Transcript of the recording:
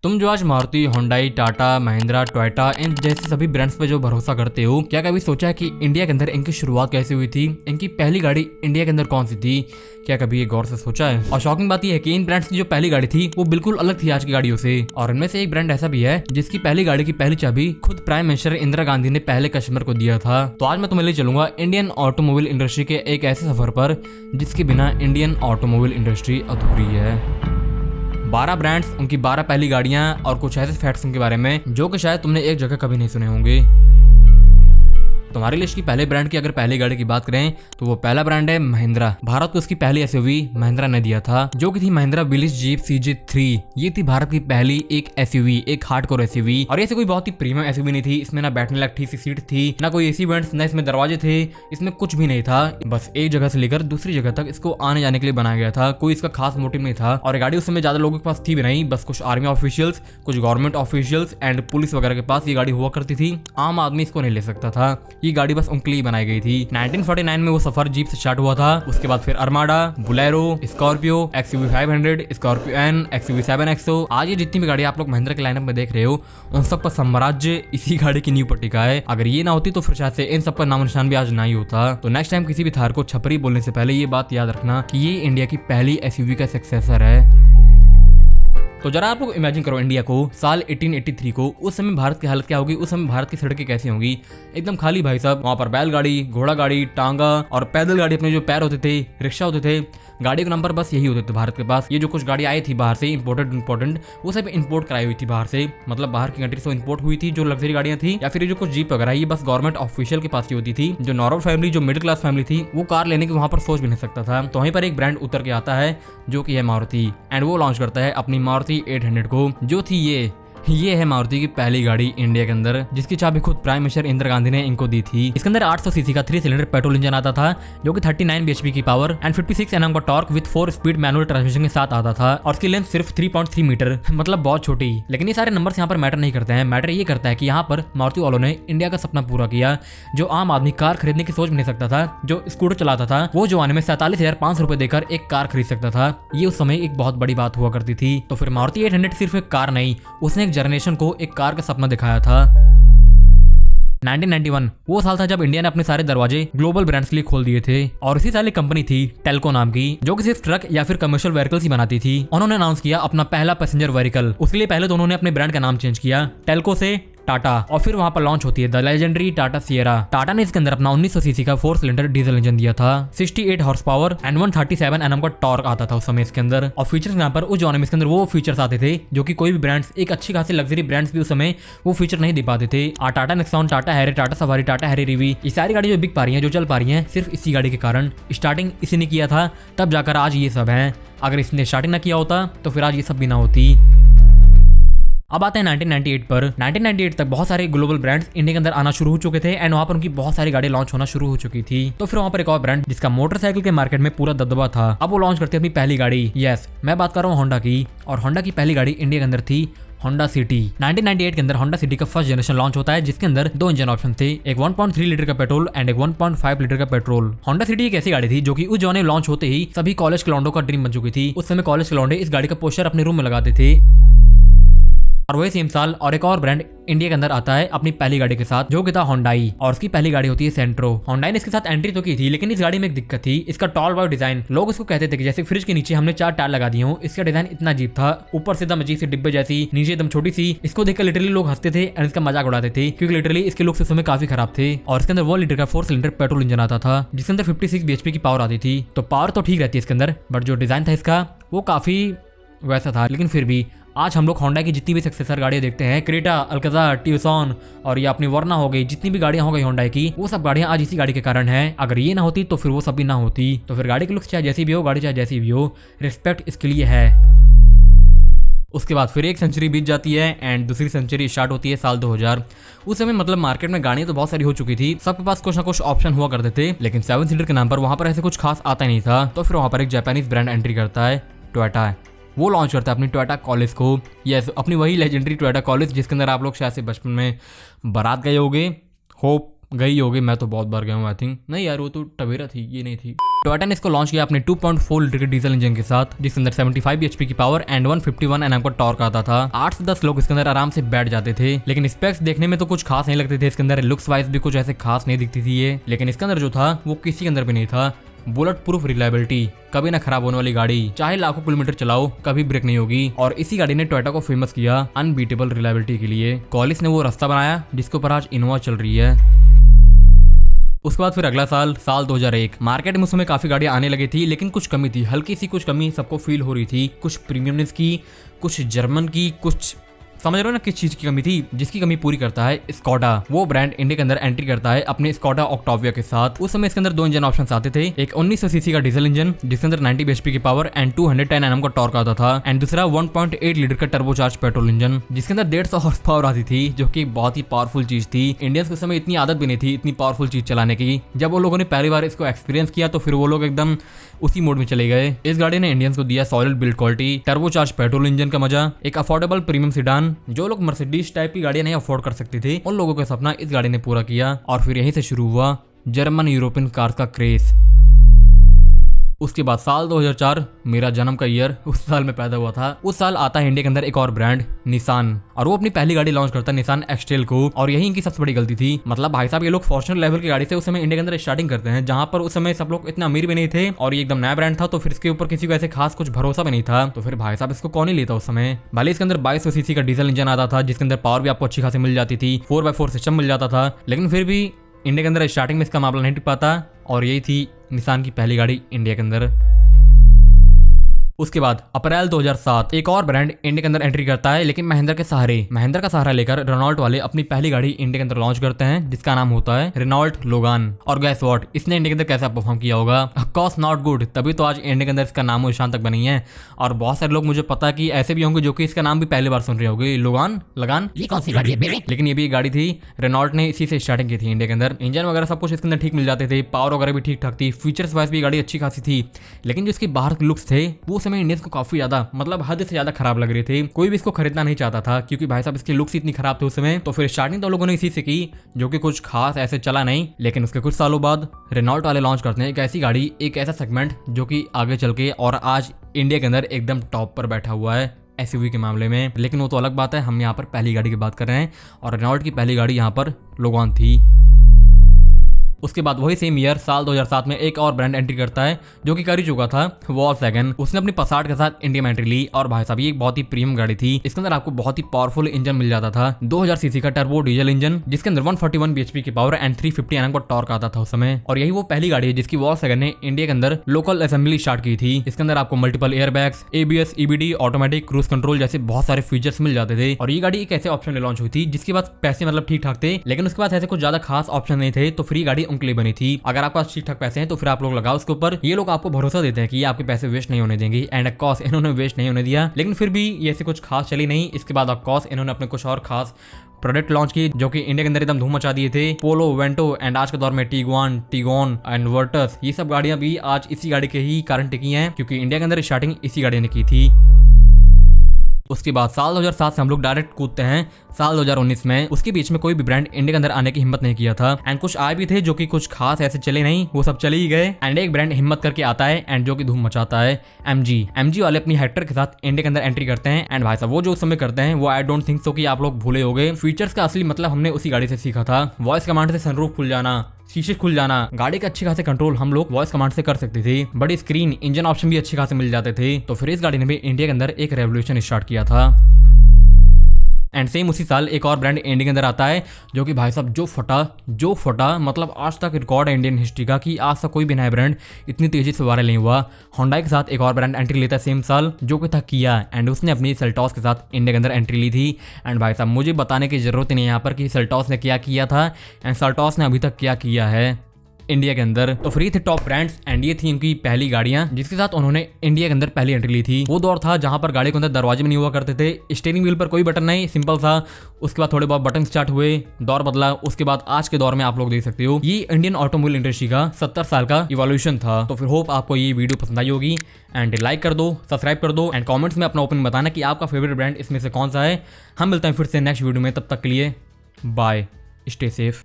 तुम जो आज मारुति, होंडाई, टाटा, महिंद्रा, टोयोटा इन जैसे सभी ब्रांड्स पे जो भरोसा करते हो, क्या कभी सोचा है कि इंडिया के अंदर इनकी शुरुआत कैसे हुई थी? इनकी पहली गाड़ी इंडिया के अंदर कौन सी थी? क्या कभी ये गौर से सोचा है? और शॉकिंग बात यह है कि इन ब्रांड्स की जो पहली गाड़ी थी वो बिल्कुल अलग थी आज की गाड़ियों से। और इनमें से एक ब्रांड ऐसा भी है जिसकी पहली गाड़ी की पहली चाबी खुद प्राइम मिनिस्टर इंदिरा गांधी ने पहले कस्टमर को दिया था। तो आज मैं तुम्हें ले चलूंगा इंडियन ऑटोमोबाइल इंडस्ट्री के एक ऐसे सफर पर जिसके बिना इंडियन ऑटोमोबाइल इंडस्ट्री अधूरी है। 12 ब्रांड्स, उनकी 12 पहली गाड़ियां और कुछ ऐसे फैक्ट्स उनके बारे में जो कि शायद तुमने एक जगह कभी नहीं सुने होंगे। तुम्हारी लिस्ट की पहले ब्रांड की अगर पहली गाड़ी की बात करें तो वो पहला ब्रांड है महिंद्रा। भारत को उसकी पहली एसयूवी महिंद्रा ने दिया था जो कि थी महिंद्रा विलेज जीप CJ3। ये थी भारत की पहली एक एसयूवी, एक हार्डकोर एसयूवी। और ऐसे कोई बहुत ही प्रीमियम एसयूवी नहीं थी। इसमें ना बैठने लायक ठीक सी सीट थी, ना कोई एसी वेंट्स, ना इसमें दरवाजे थे, इसमें कुछ भी नहीं था। बस एक जगह से लेकर दूसरी जगह तक इसको आने जाने के लिए बनाया गया था। कोई इसका खास मोटिव नहीं था। और गाड़ी उस समय ज्यादा लोगों के पास थी भी नहीं, बस कुछ आर्मी ऑफिशियल्स, कुछ गवर्नमेंट ऑफिशियल्स एंड पुलिस वगैरह के पास ये गाड़ी हुआ करती थी। आम आदमी इसको नहीं ले सकता था। ये गाड़ी बस उनके लिए बनाई गई थी। 1949 में वो सफर जीप से स्टार्ट हुआ था। उसके बाद फिर Armada, Bolero, Scorpio, XUV 500, Scorpio N, XUV 7XO। आज ये जितनी भी गाड़ी आप लोग महिंद्रा के लाइनअप में देख रहे हो उन सब का साम्राज्य इसी गाड़ी की नींव पर टिका है। अगर ये ना होती तो फिर शायद से इन सब का नाम निशान भी आज नहीं होता। तो नेक्स्ट टाइम किसी भी थार को छपरी बोलने से पहले ये बात याद रखना कि ये इंडिया की पहली एसयूवी का सक्सेसर है। तो जरा आप लोग इमेजिन करो इंडिया को साल 1883 को। उस समय भारत की हालत क्या होगी? उस समय भारत की सड़कें कैसी होंगी? एकदम खाली भाई साहब। वहां पर बैलगाड़ी, घोड़ा गाड़ी, टांगा और पैदल गाड़ी, अपने जो पैर होते थे, रिक्शा होते थे। गाड़ी के नंबर बस यही होते थे भारत के पास। ये जो कुछ गाड़ी आई थी बाहर से इंपोर्टेंट वो सब इंपोर्ट कराई हुई थी बाहर से, मतलब बाहर की कंट्री से इंपोर्ट हुई थी जो लग्जरी गाड़ियां थी। या फिर ये जो कुछ जीप वगैरह ये बस गवर्नमेंट ऑफिशियल के पास ही होती थी। जो नॉर्मल फैमिली, जो मिडिल क्लास फैमिली थी वो कार लेने की वहां पर सोच भी नहीं सकता था। तो वहीं पर एक ब्रांड उतर के आता है जो कि है मारुति, एंड वो लॉन्च करता है अपनी मारुति 800 को, जो थी ये है मारुति की पहली गाड़ी इंडिया के अंदर, जिसकी चाबी खुद प्राइम मिनिस्टर इंदिरा गांधी ने इनको दी थी। इसके अंदर 800 सीसी का 3 सिलेंडर पेट्रोल इंजन आता था जो कि 39 bhp की पावर एंड 56 Nm का torque with 4 speed manual transmission के साथ आता था। और इसकी लेंथ सिर्फ 3.3 मीटर, मतलब बहुत छोटी। लेकिन ये सारे नंबर्स यहाँ पर मैटर नहीं करते हैं। मैटर ये करता है कि यहाँ पर मारुति वालों ने इंडिया का सपना पूरा किया। जो आम आदमी कार खरीदने की सोच भी नहीं सकता था, जो स्कूटर चलाता था, वो जमाने में 47,500 रुपए देकर एक कार खरीद सकता था। ये उस समय एक बहुत बड़ी बात हुआ करती थी। तो फिर मारुति 800 सिर्फ एक कार नहीं, उसने एक जनरेशन को एक कार का सपना दिखाया था। 1991 वो साल था जब इंडिया ने अपने सारे दरवाजे ग्लोबल ब्रांड्स के लिए खोल दिए थे। और इसी साल एक कंपनी थी टेल्को नाम की, जो कि सिर्फ ट्रक या फिर कमर्शियल व्हीकल्स ही बनाती थी। उन्होंने अनाउंस किया अपना पहला पैसेंजर व्हीकल। उसके लिए पहले तो उन्होंने अपने ब्रांड का नाम चेंज किया, टेल्को से टाटा। और फिर वहां पर लॉन्च होती है the legendary Tata Sierra. Tata ने इसके अंदर अपना 1900 सीसी का 4 सिलेंडर डीजल इंजन दिया था। 68 हॉर्स पावर एंड 137 Nm का टॉर्क आता था उस समय इसके अंदर। और फीचर्स यहाँ पर उस जमाने में इसके अंदर वो फीचर्स आते थे जो कि कोई भी ब्रांड्स, एक अच्छी खासी लग्जरी ब्रांड्स भी उस समय वो फीचर नहीं दे पाते थे। टाटा नेक्सॉन, टाटा हैरे, टाटा सफारी, टाटा हैरे रिवी, ये सारी गाड़ी जो बिक पा रही है, जो चल पा रही है, सिर्फ इसी गाड़ी के कारण। स्टार्टिंग इसी ने किया था, तब जाकर आज ये सब है। अगर इसने स्टार्टिंग ना किया होता तो फिर आज ये सब भी ना होती। अब आते हैं 1998 पर। 1998 तक बहुत सारे ग्लोबल ब्रांड्स इंडिया के अंदर आना शुरू हो चुके थे एंड वहां पर उनकी बहुत सारी गाड़ी लॉन्च होना शुरू हो चुकी थी। तो फिर वहां पर एक और ब्रांड जिसका मोटरसाइकिल के मार्केट में पूरा दबदबा था, अब वो लॉन्च करती है अपनी पहली गाड़ी। यस, मैं बात कर रहा हूँ होंडा की। और होंडा की पहली गाड़ी इंडिया के अंदर थी होंडा सिटी। 1998 के अंदर होंडा सिटी का फर्स्ट जनरेशन लॉन्च होता है जिसके अंदर 2 इंजन ऑप्शन थे, एक 1.3 लीटर का पेट्रोल एंड एक 1.5 लीटर का पेट्रोल। होंडा सिटी एक ऐसी गाड़ी थी जो कि उस जमाने में लॉन्च होते ही सभी कॉलेज के लौंडों का ड्रीम बन चुकी थी। उस समय कॉलेज के लौंडे इस गाड़ी का पोस्टर अपने रूम में लगाते थे। और वही सेम साल और एक और ब्रांड इंडिया के अंदर आता है अपनी पहली गाड़ी के साथ, जो कि था होंडाई। और उसकी पहली गाड़ी होती है सेंट्रो। होंडाई ने इसके साथ एंट्री तो की थी, लेकिन इस गाड़ी में एक दिक्कत थी, इसका टॉल बॉय डिजाइन। लोग इसको कहते थे कि जैसे फ्रिज के नीचे हमने 4 टायर लगा दिए हो। इसका डिजाइन इतना अजीब था, ऊपर से एकदम अजीब सी डिब्बे जैसी, नीचे एकदम छोटी सी। इसको देखकर लिटरली लोग हंसते थे एंड इसका मजाक उड़ाते थे, क्योंकि लिटरली इसके लुक्स उस समय काफी खराब थे। और इसके अंदर 1 लीटर का 4 सिलेंडर पेट्रोल इंजन आता था जिसके अंदर 56 bhp की पावर आती थी। तो पावर तो ठीक रहती है इसके अंदर, बट जो डिजाइन था इसका वो काफी वैसा था। लेकिन फिर भी आज हम लोग होंडा की जितनी भी सक्सेसर गाड़ियां देखते हैं, क्रेटा, अल्काज़ार, ट्यूसन और ये अपनी वर्ना हो गई, जितनी भी गाड़ियां हो गई होंडा की, वो सब गाड़ियां आज इसी गाड़ी के कारण है। अगर ये ना होती तो फिर वो सब भी ना होती। तो फिर गाड़ी की लुक्स चाहे जैसी भी हो, गाड़ी चाहे जैसी भी हो, रिस्पेक्ट इसके लिए है। उसके बाद फिर एक सेंचुरी बीत जाती है एंड दूसरी सेंचुरी स्टार्ट होती है साल 2000। उस समय मतलब मार्केट में गाड़ियां तो बहुत सारी हो चुकी थी, सबके पास कुछ ना कुछ ऑप्शन हुआ करते थे, लेकिन 7 सीटर के नाम पर वहां पर ऐसे कुछ खास आता नहीं था। तो फिर वहां पर एक जापानीज ब्रांड एंट्री करता है, टोयोटा। वो लॉन्च करता है अपनी टोयोटा कॉलेज को। यस, अपनी वही लेजेंडरी टोयोटा कॉलेज जिसके अंदर आप लोग शायद से बचपन में बारात गए होगे, होप गई होगी, मैं तो बहुत बार गया हूँ आई थिंक। नहीं यार वो तो टवेरा थी, ये नहीं थी। टोयोटा ने इसको लॉन्च किया अपने 2.4 लीटर के डीजल इंजन के साथ, जिसके अंदर 75 bhp की पावर एंड 151 Nm का टॉर्क आता था। 8 से 10 लोग इसके अंदर आराम से बैठ जाते थे। लेकिन स्पेक्स देखने में तो कुछ खास नहीं लगते थे इसके अंदर, लुक्स वाइज भी कुछ ऐसे खास नहीं दिखती थी ये। लेकिन इसके अंदर जो था वो किसी के अंदर भी नहीं था। बुलेट प्रूफ रिलायबिलिटी, कभी ना खराब होने वाली गाड़ी, चाहे लाखों किलोमीटर चलाओ कभी ब्रेक नहीं होगी। और इसी गाड़ी ने टोयोटा को फेमस किया अनबीटेबल रिलायबिलिटी के लिए। कॉलिस ने वो रास्ता बनाया जिसके ऊपर आज इनोवा चल रही है। उसके बाद फिर अगला साल 2001, मार्केट में उस समय काफी गाड़ियां आने लगी थी, लेकिन कुछ कमी थी, हल्की सी कुछ कमी सबको फील हो रही थी। कुछ प्रीमियमनेस की, कुछ जर्मन की, कुछ समझ रहे हो ना किस चीज की कमी थी, जिसकी कमी पूरी करता है स्कोडा। वो ब्रांड इंडिया के अंदर एंट्री करता है अपने स्कोडा ऑक्टाविया के साथ। उस समय इसके अंदर 2 इंजन ऑप्शंस आते थे, एक 1900 सीसी का डीजल इंजन जिसके अंदर 90 bhp की पावर एंड 210 Nm का टॉर्क आता था, एंड दूसरा 1.8 लीटर का टर्बोचार्ज पेट्रोल इंजन जिसके अंदर 150 हॉर्स पावर आती थी, जो कि बहुत ही पावरफुल चीज थी। इंडियंस को उस समय इतनी आदत भी नहीं थी इतनी पावरफुल चीज चलाने की। जब वो लोगों ने पहली बार इसको एक्सपीरियंस किया तो फिर वो लोग एकदम उसी मोड में चले गए। इस गाड़ी ने इंडियंस को दिया solid build quality, turbocharge petrol engine का मजा, एक अफोर्डेबल प्रीमियम सीडान। जो लोग मर्सिडीज टाइप की गाड़ियां नहीं अफोर्ड कर सकते थे उन लोगों का सपना इस गाड़ी ने पूरा किया। और फिर यहीं से शुरू हुआ जर्मन यूरोपियन कार्स का क्रेज। उसके बाद साल 2004, मेरा जन्म का ईयर, उस साल में पैदा हुआ था। उस साल आता है इंडिया के अंदर एक और ब्रांड निसान, और वो अपनी पहली गाड़ी लॉन्च करता है निसान एक्सटेल को। और यही इनकी सबसे बड़ी गलती थी। मतलब भाई साहब ये लोग फॉर्च्यूनर लेवल की गाड़ी से उस समय इंडिया के अंदर स्टार्टिंग करते हैं, जहां पर उस समय सब लोग इतना अमीर भी नहीं थे और ये एकदम नया ब्रांड था, तो फिर इसके ऊपर किसी को ऐसे खास कुछ भरोसा भी नहीं था। तो फिर भाई साहब इसको कौन ही लेता उस समय। भले इसके अंदर 2200 सीसी का डीजल इंजन आता था जिसके अंदर पावर भी आपको अच्छी खासी मिल जाती थी, 4x4 सिस्टम मिल जाता था, लेकिन फिर भी इंडिया के अंदर स्टार्टिंग में इसका मामला नहीं टिक पाता। और यही थी निसान की पहली गाड़ी इंडिया के अंदर। उसके बाद अप्रैल 2007 एक और ब्रांड इंडिया के अंदर एंट्री करता है, लेकिन महिंद्रा के सहारे। महिंद्रा का सहारा लेकर रेनॉल्ट वाले अपनी पहली गाड़ी इंडिया के अंदर लॉन्च करते हैं जिसका नाम होता है रेनॉल्ट लोगान। और गैस व्हाट, इसने इंडिया के अंदर कैसा परफॉर्म किया होगा? ऑफ कोर्स नॉट गुड, तभी तो आज इंडिया के अंदर इसका नाम निशान तक बनी है। और बहुत सारे लोग मुझे पता है कि ऐसे भी होंगे जो कि इसका नाम भी पहली बार सुन रहे होंगे, लोगान, लगान, ये कौन सी गाड़ी है? लेकिन ये भी एक गाड़ी थी, रेनॉल्ट ने इसी से स्टार्टिंग की थी इंडिया के अंदर। इंजन वगैरह सब कुछ इसके अंदर ठीक मिल जाते थे, पावर वगैरह भी ठीक ठाक थी, फीचर्स वाइज भी गाड़ी अच्छी खासी थी। लेकिन जो इसके बाहर के लुक्स थे वो समय इंडियंस को काफी मतलब हद से ज्यादा खराब लग रहे थे। कोई भी इसको खरीदना नहीं चाहता था क्योंकि भाई साहब इसके लुक्स इतनी खराब थे उस समय। तो फिर स्टार्टिंग तो लोगों ने इसी से की, जो कि कुछ खास ऐसे चला नहीं। लेकिन उसके कुछ सालों बाद रेनॉल्ट वाले लॉन्च करते हैं एक ऐसी गाड़ी, एक ऐसा सेगमेंट जो कि आगे चल के और आज इंडिया के अंदर एकदम टॉप पर बैठा हुआ है एसयूवी के मामले में। लेकिन वो तो अलग बात है, हम यहाँ पर पहली गाड़ी की बात कर रहे हैं और रेनॉल्ट की पहली गाड़ी यहाँ पर लोगान थी। उसके बाद वही सेम ईयर साल 2007 में एक और ब्रांड एंट्री करता है जो कि कर ही चुका था, वॉल्क्सवैगन। उसने अपनी पसाट के साथ इंडिया में एंट्री ली। और भाई साहब ये एक बहुत ही प्रीमियम गाड़ी थी। इसके अंदर आपको बहुत ही पावरफुल इंजन मिल जाता था, 2000 सीसी का टर्बो डीजल इंजन जिसके अंदर 141 bhp की पावर एंड 350 Nm का टॉर्क आता था उस समय। और यही वो पहली गाड़ी है जिसकी वॉल्क्सवैगन ने इंडिया के अंदर लोकल असेंबली स्टार्ट की थी। इसके अंदर आपको multiple airbags, ABS, EBD, automatic cruise control जैसे बहुत सारे फीचर्स मिल जाते थे। और ये गाड़ी एक ऐसे ऑप्शन में लॉन्च हुई थी जिसके पास पैसे मतलब ठीक ठाक थे, लेकिन उसके पास ऐसे कुछ ज्यादा खास ऑप्शन नहीं थे, तो फ्री गाड़ी उनके लिए बनी थी। अगर आपके पास ठीक ठाक पैसे हैं तो फिर आप लोग लगाओ उसके ऊपर। ये लोग आपको भरोसा देते हैं कि ये आपके पैसे वेस्ट नहीं होने देंगे, एंड ऑफ कोर्स इन्होंने वेस्ट नहीं होने दिया। लेकिन फिर भी ये ऐसे कुछ खास चली नहीं। इसके बाद ऑफ कोर्स इन्होंने अपने कुछ और खास प्रोडक्ट लॉन्च किए जो कि इंडिया के अंदर एकदम धूम मचा दिए थे, पोलो, वेंटो एंड आज के दौर में टीगवान, टीगोन एंड वर्टस। ये सब गाड़ियां भी आज इसी गाड़ी के ही कारण टिकी हैं क्योंकि इंडिया के अंदर स्टार्टिंग इसी गाड़ी ने की थी। उसके बाद साल 2007 से हम लोग डायरेक्ट कूदते हैं साल 2019 में। उसके बीच में कोई भी ब्रांड इंडिया के अंदर आने की हिम्मत नहीं किया था, एंड कुछ आए भी थे जो कि कुछ खास ऐसे चले नहीं, वो सब चले ही गए। एंड एक ब्रांड हिम्मत करके आता है एंड जो कि धूम मचाता है, MG वाले अपनी हेक्टर के साथ इंडिया के अंदर एंट्री करते हैं। एंड भाई साहब वो जो उस समय करते हैं वो आई डोंट थिंक सो कि आप लोग भूले होंगे। फीचर्स का असली मतलब हमने उसी गाड़ी से सीखा था। वॉइस कमांड से सनरूफ खुल जाना, शीशे खुल जाना, गाड़ी का अच्छी खासे कंट्रोल हम लोग वॉइस कमांड से कर सकते थे, बड़ी स्क्रीन, इंजन ऑप्शन भी अच्छे खासे मिल जाते थे। तो फिर इस गाड़ी ने भी इंडिया के अंदर एक रेवोल्यूशन स्टार्ट किया था। एंड सेम उसी साल एक और ब्रांड इंडिया के अंदर आता है जो कि भाई साहब जो फटा मतलब आज तक रिकॉर्ड है इंडियन हिस्ट्री का कि आज तक कोई भी नया ब्रांड इतनी तेजी से वायरल नहीं हुआ। होंडा के साथ एक और ब्रांड एंट्री लेता है सेम साल जो कि था किया, एंड उसने अपनी सेल्टॉस के साथ इंडिया के अंदर एंट्री ली थी। एंड भाई साहब मुझे बताने की जरूरत नहीं है यहाँ पर कि सेल्टॉस ने क्या किया था एंड सेल्टॉस ने अभी तक क्या किया है इंडिया के अंदर। तो फ्री थे टॉप ब्रांड्स एंड ये थी इनकी पहली गाड़ियां जिसके साथ उन्होंने इंडिया के अंदर पहली एंट्री ली थी। वो दौर था जहां पर गाड़ी के अंदर दरवाजे में नहीं हुआ करते थे, स्टीयरिंग व्हील पर कोई बटन नहीं, सिंपल था। उसके बाद थोड़े बहुत बटन स्टार्ट हुए, दौर बदला। उसके बाद आज के दौर में आप लोग देख सकते हो ये इंडियन ऑटोमोबाइल इंडस्ट्री का 70 साल का इवोल्यूशन था। तो फिर होप आपको ये वीडियो पसंद आई होगी एंड लाइक कर दो, सब्सक्राइब कर दो एंड कॉमेंट्स में अपना ओपिनियन बताना कि आपका फेवरेट ब्रांड इसमें से कौन सा है। हम मिलते हैं फिर से नेक्स्ट वीडियो में, तब तक के लिए बाय, स्टे सेफ।